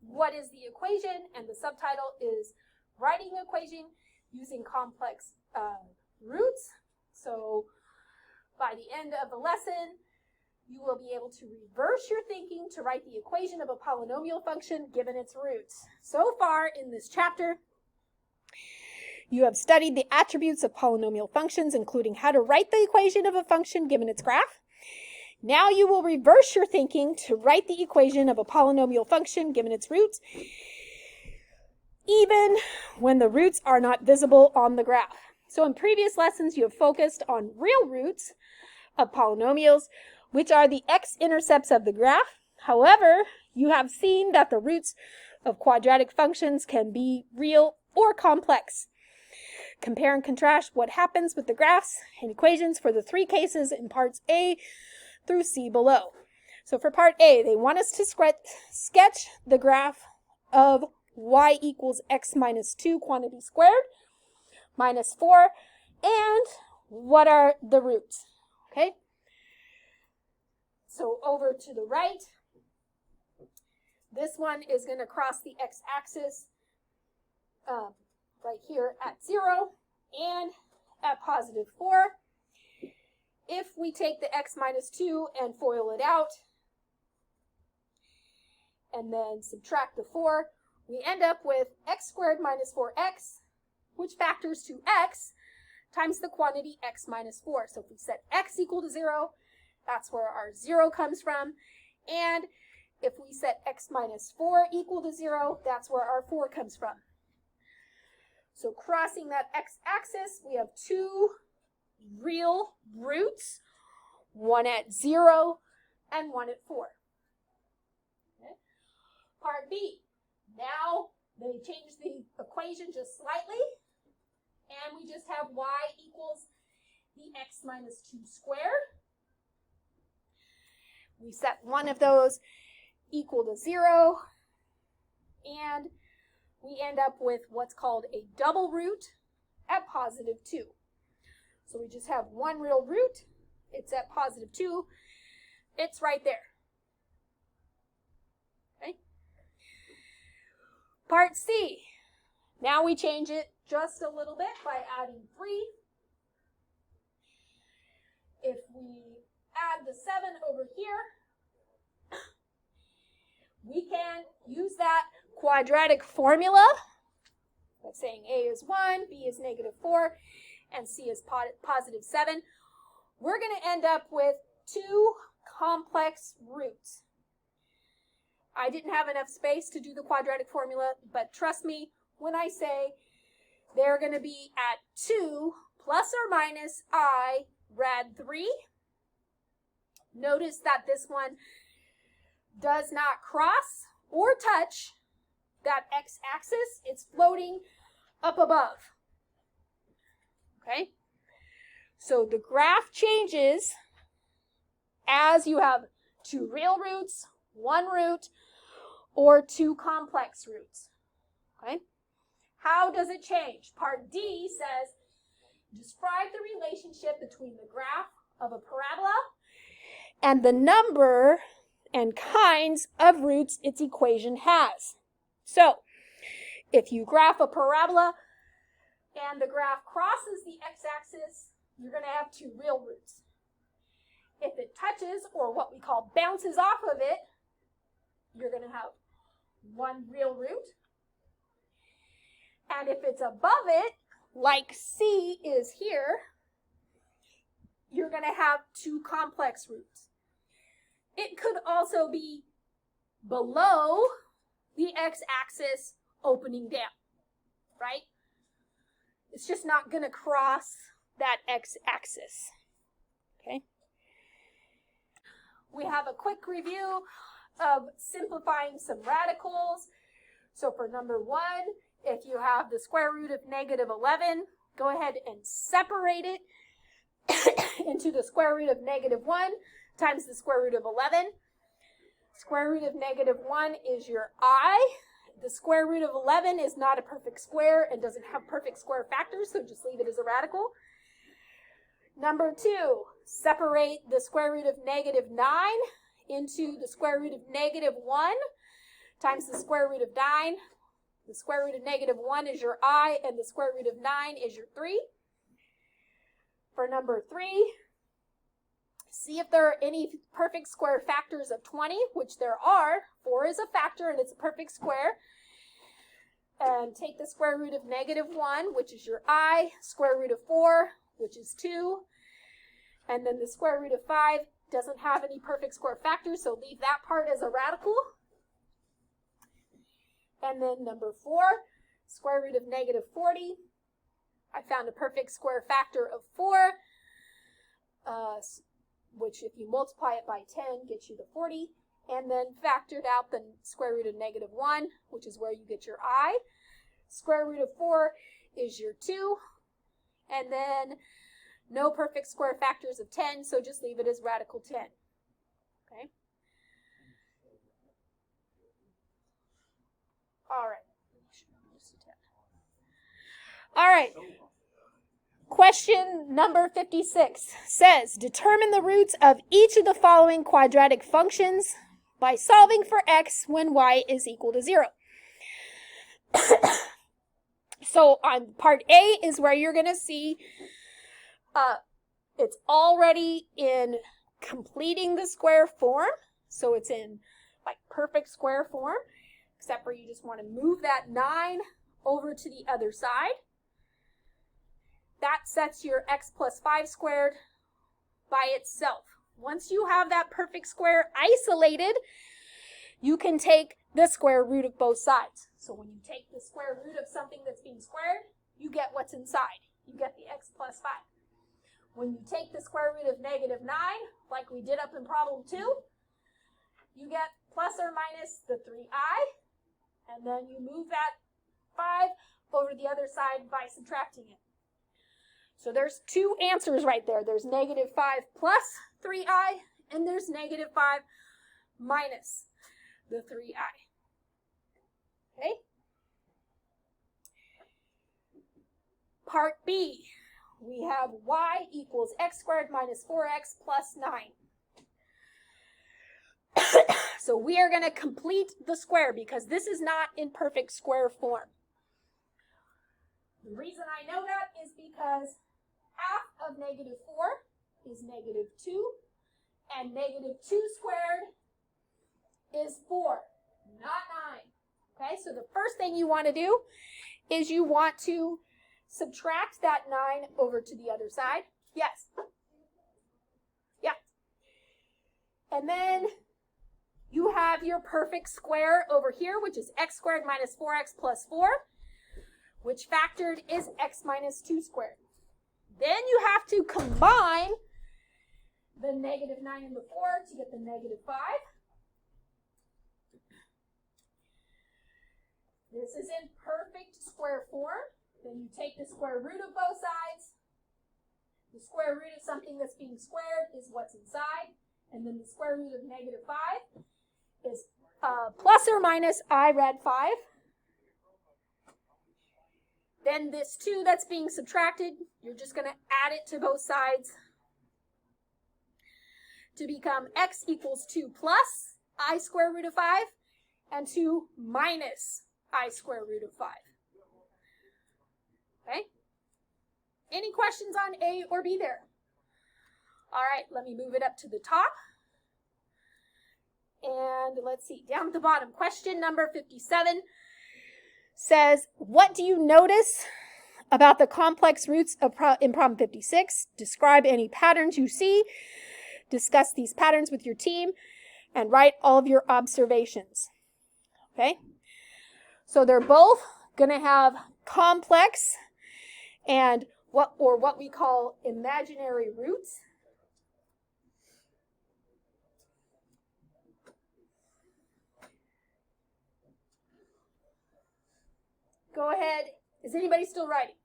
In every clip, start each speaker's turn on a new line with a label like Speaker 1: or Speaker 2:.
Speaker 1: what is the equation, and the subtitle is writing the equation using complex roots. So by the end of the lesson, you will be able to reverse your thinking to write the equation of a polynomial function given its roots. So far in this chapter, you have studied the attributes of polynomial functions, including how to write the equation of a function given its graph. Now you will reverse your thinking to write the equation of a polynomial function given its roots, even when the roots are not visible on the graph. So in previous lessons, you have focused on real roots of polynomials, which are the x-intercepts of the graph. However, you have seen that the roots of quadratic functions can be real or complex. Compare and contrast what happens with the graphs and equations for the three cases in parts A through C below. So for part A, they want us to sketch the graph of y equals x minus 2 quantity squared minus 4, and what are the roots, okay? So over to the right, this one is going to cross the x-axis right here at 0 and at positive 4. If we take the x minus 2 and FOIL it out, and then subtract the 4, we end up with x squared minus 4x, which factors to x times the quantity x minus 4. So if we set x equal to 0, that's where our 0 comes from. And if we set x minus 4 equal to 0, that's where our 4 comes from. So crossing that x-axis, we have two real roots, one at 0 and one at 4. Okay. Part B. Now they change the equation just slightly, and we just have y equals the x minus 2 squared. We set one of those equal to 0, and we end up with what's called a double root at positive 2. So we just have one real root. It's at positive 2. It's right there. Okay. Part C. Now we change it just a little bit by adding 3. If we add the 7 over here, we can use that quadratic formula by saying A is 1, B is negative 4, and C is positive 7. We're going to end up with two complex roots. I didn't have enough space to do the quadratic formula, but trust me when I say they're going to be at 2 plus or minus I rad 3. Notice that this one does not cross or touch that x-axis. It's floating up above. Okay? So the graph changes as you have two real roots, one root, or two complex roots. Okay? How does it change? Part D says, describe the relationship between the graph of a parabola and the number and kinds of roots its equation has. So, if you graph a parabola and the graph crosses the x-axis, you're going to have two real roots. If it touches, or what we call bounces off of it, you're going to have one real root. And if it's above it, like C is here, you're going to have two complex roots. It could also be below the x-axis opening down, right? It's just not going to cross that x-axis, okay? We have a quick review of simplifying some radicals. So for number 1, if you have the square root of negative 11, go ahead and separate it into the square root of negative 1 times the square root of 11. Square root of negative 1 is your I. The square root of 11 is not a perfect square and doesn't have perfect square factors, so just leave it as a radical. Number 2, separate the square root of negative 9 into the square root of negative 1 times the square root of 9. The square root of negative 1 is your I, and the square root of 9 is your 3. For number 3, see if there are any perfect square factors of 20, which there are. 4 is a factor, and it's a perfect square. And take the square root of negative 1, which is your I, square root of 4, which is 2. And then the square root of 5 doesn't have any perfect square factors, so leave that part as a radical. And then number 4, square root of negative 40. I found a perfect square factor of 4, which if you multiply it by 10 gets you the 40. And then factored out the square root of negative 1, which is where you get your I. Square root of 4 is your 2. And then no perfect square factors of 10, so just leave it as radical 10. Okay? All right. All right. Question number 56 says, determine the roots of each of the following quadratic functions by solving for x when y is equal to 0. So on part A is where you're going to see it's already in completing the square form. So it's in like perfect square form, except for you just want to move that 9 over to the other side. That sets your x plus 5 squared by itself. Once you have that perfect square isolated, you can take the square root of both sides. So when you take the square root of something that's being squared, you get what's inside. You get the x plus 5. When you take the square root of negative 9, like we did up in problem 2, you get plus or minus the 3i, and then you move that 5 over the other side by subtracting it. So there's two answers right there. There's negative 5 plus 3i, and there's negative 5 minus the 3i. Okay? Part B, we have y equals x squared minus 4x plus 9. So we are going to complete the square because this is not in perfect square form. The reason I know that is because half of negative 4 is negative 2, and negative 2 squared is 4, not 9. Okay, so the first thing you want to do is you want to subtract that 9 over to the other side. Yes. Yeah. And then you have your perfect square over here, which is x squared minus 4x plus 4, which factored is x minus 2 squared. Then you have to combine the negative 9 and the 4 to get the negative 5. This is in perfect square form. Then you take the square root of both sides. The square root of something that's being squared is what's inside. And then the square root of negative 5 is plus or minus I read 5. Then this 2 that's being subtracted, you're just going to add it to both sides to become x equals 2 plus I square root of 5 and 2 minus I square root of 5. Okay? Any questions on A or B there? All right, let me move it up to the top. And let's see, down at the bottom, question number 57 says, what do you notice about the complex roots of in problem 56? Describe any patterns you see. Discuss these patterns with your team and write all of your observations. Okay? So they're both going to have complex and what we call imaginary roots. Go ahead. Is anybody still writing?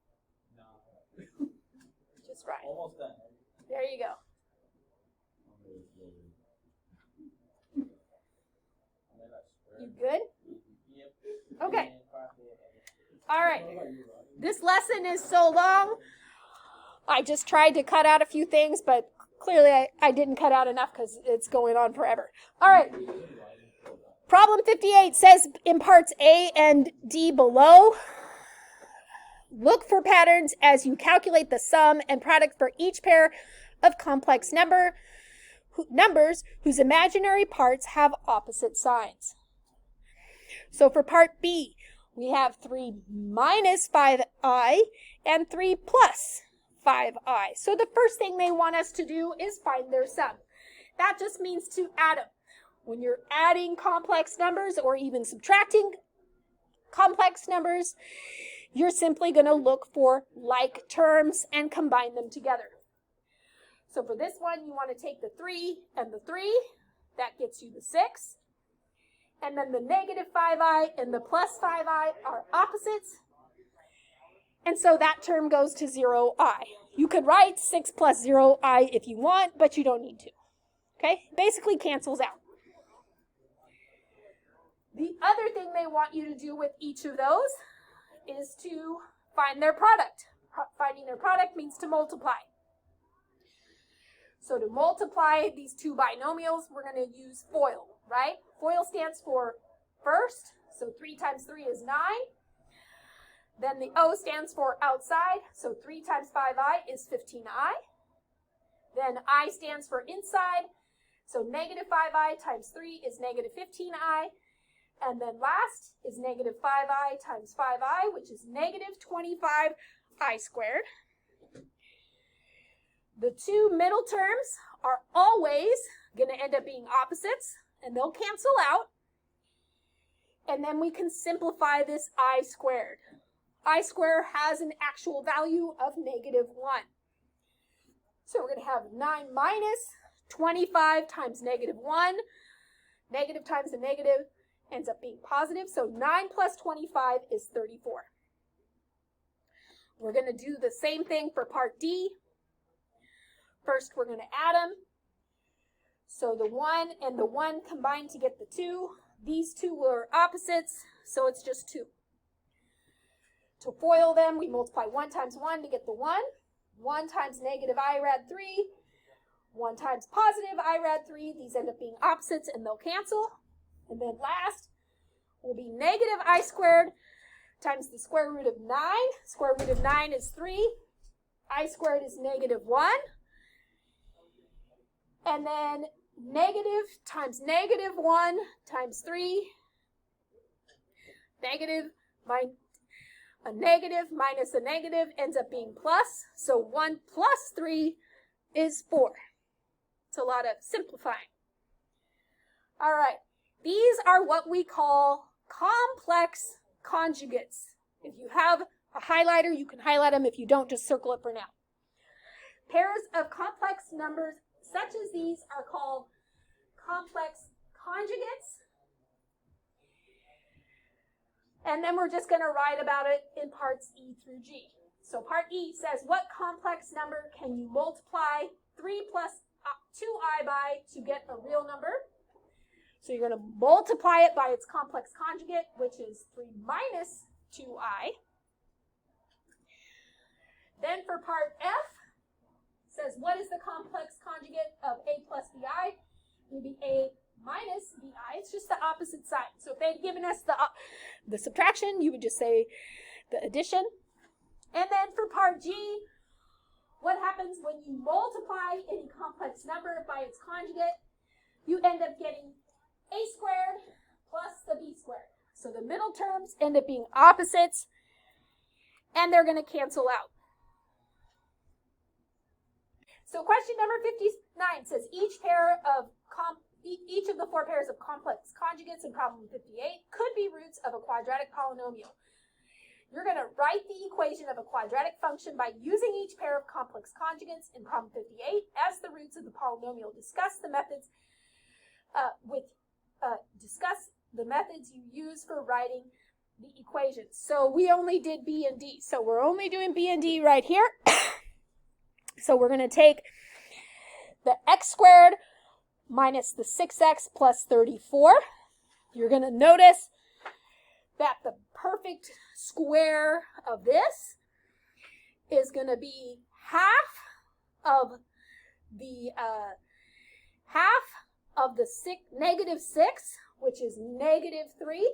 Speaker 1: No. Just write.
Speaker 2: Almost done.
Speaker 1: There you go. You good? Yep. Okay. All right. This lesson is so long. I just tried to cut out a few things, but clearly I didn't cut out enough because it's going on forever. All right. Problem 58 says in parts A and D below, look for patterns as you calculate the sum and product for each pair of complex numbers whose imaginary parts have opposite signs. So for part B, we have 3 minus 5i and 3 plus 5i. So the first thing they want us to do is find their sum. That just means to add them. When you're adding complex numbers or even subtracting complex numbers, you're simply going to look for like terms and combine them together. So for this one, you want to take the 3 and the 3. That gets you the 6. And then the negative 5i and the plus 5i are opposites. And so that term goes to 0i. You could write 6 plus 0i if you want, but you don't need to. Okay? Basically cancels out. The other thing they want you to do with each of those is to find their product. Finding their product means to multiply. So to multiply these two binomials, we're going to use FOIL, right? FOIL stands for first, so 3 times 3 is 9. Then the O stands for outside, so 3 times 5i is 15i. Then I stands for inside, so negative 5i times 3 is negative 15i. And then last is negative 5i times 5i, which is negative 25i squared. The two middle terms are always going to end up being opposites, and they'll cancel out. And then we can simplify this I squared. I squared has an actual value of negative 1. So we're going to have 9 minus 25 times negative 1. Negative times a negative ends up being positive. So 9 plus 25 is 34. We're going to do the same thing for part D. First, we're going to add them. So the 1 and the 1 combine to get the 2. These two were opposites, so it's just 2. To FOIL them, we multiply 1 times 1 to get the 1. 1 times negative I rad 3. 1 times positive I rad 3. These end up being opposites, and they'll cancel. And then last will be negative I squared times the square root of 9. Square root of 9 is 3. I squared is negative 1. And then negative times negative 1 times 3. A negative minus a negative ends up being plus. So 1 plus 3 is 4. It's a lot of simplifying. All right. These are what we call complex conjugates. If you have a highlighter, you can highlight them. If you don't, just circle it for now. Pairs of complex numbers such as these are called complex conjugates. And then we're just going to write about it in parts E through G. So part E says, what complex number can you multiply 3 plus 2i by to get a real number? So you're going to multiply it by its complex conjugate, which is 3 minus 2i. Then for part F, says what is the complex conjugate of a plus bi? It would be a minus bi. It's just the opposite sign. So if they'd given us the subtraction, you would just say the addition. And then for part G, what happens when you multiply any complex number by its conjugate? You end up getting a squared plus the b squared. So the middle terms end up being opposites, and they're going to cancel out. So question number 59 says each of the 4 pairs of complex conjugates in problem 58 could be roots of a quadratic polynomial. You're going to write the equation of a quadratic function by using each pair of complex conjugates in problem 58 as the roots of the polynomial. Discuss the methods you use for writing the equations. So we only did B and D. So we're only doing B and D right here. So we're going to take the x squared minus the 6x plus 34. You're going to notice that the perfect square of this is going to be half of the negative 6, which is negative 3,